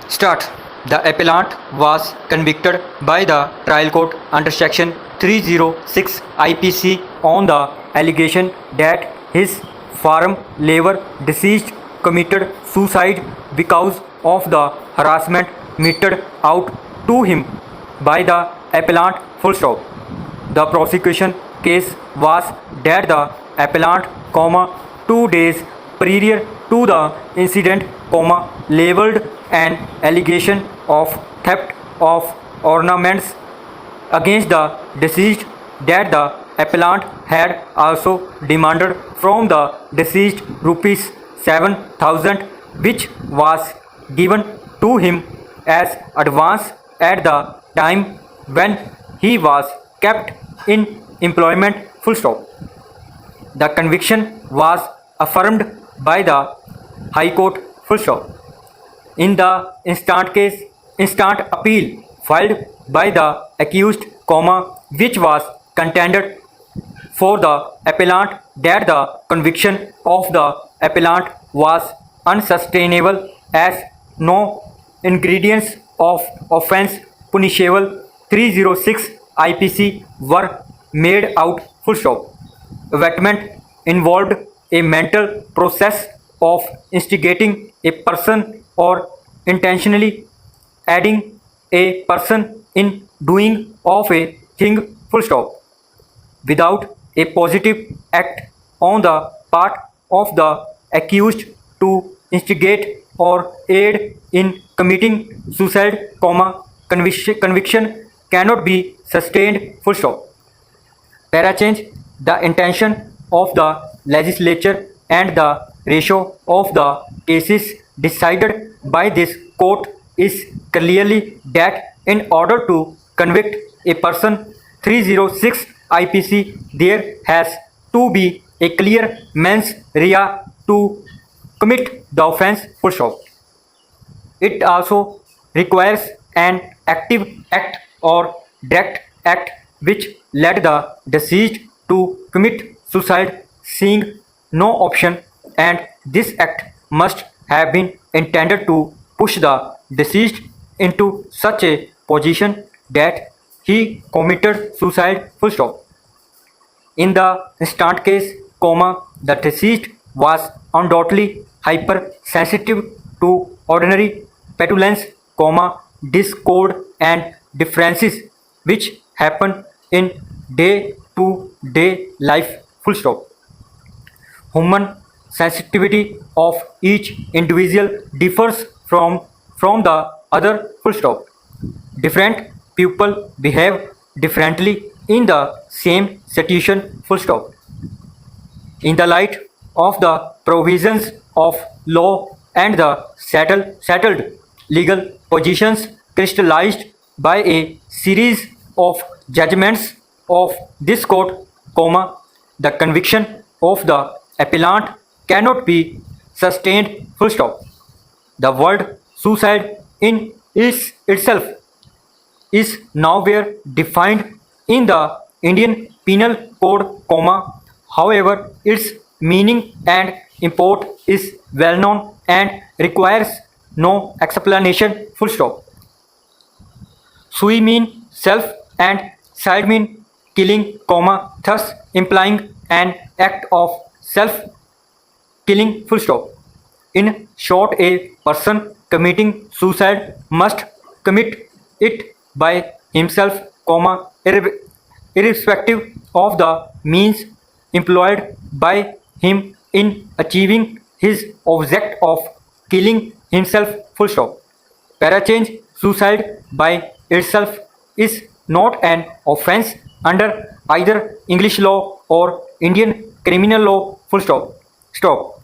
Start. The appellant was convicted by the trial court under section 306 IPC on the allegation that his farm labor deceased committed suicide because of the harassment meted out to him by the appellant. Full stop. The prosecution case was that the appellant, 2 days prior to the incident, labeled an allegation of theft of ornaments against the deceased that the appellant had also demanded from the deceased rupees 7,000, which was given to him as advance at the time when he was kept in employment. Full stop. The conviction was affirmed by the High Court. Full stop. In the instant appeal filed by the accused, which was contended for the appellant that the conviction of the appellant was unsustainable as no ingredients of offence punishable 306 IPC were made out. Full stop. Abatement involved a mental process of instigating a person or intentionally aiding a person in doing of a thing. Full stop. Without a positive act on the part of the accused to instigate or aid in committing suicide, conviction cannot be sustained. Full stop. Para change. The intention of the legislature and the ratio of the cases decided by this court is clearly that in order to convict a person 306 IPC, there has to be a clear mens rea to commit the offence. Full stop. It also requires an active act or direct act which led the deceased to commit suicide, seeing no option, and this act must have been intended to push the deceased into such a position that he committed suicide. Full stop. In the instant case, the deceased was undoubtedly hypersensitive to ordinary petulance, discord and differences which happen in day-to-day life. Full stop. Human sensitivity of each individual differs from the other. Full stop. Different people behave differently in the same situation. Full stop. In the light of the provisions of law and the settled legal positions crystallized by a series of judgments of this court, the conviction of the appellant cannot be sustained. Full stop. The word suicide in itself is nowhere defined in the Indian Penal Code, however, its meaning and import is well known and requires no explanation. Full stop. Sui mean self and side mean killing, thus implying an act of self-killing. Full stop. In short, a person committing suicide must commit it by himself, irrespective of the means employed by him in achieving his object of killing himself. Full stop. Para change. Suicide by itself is not an offence under either English law or Indian criminal law. Full stop. Stop.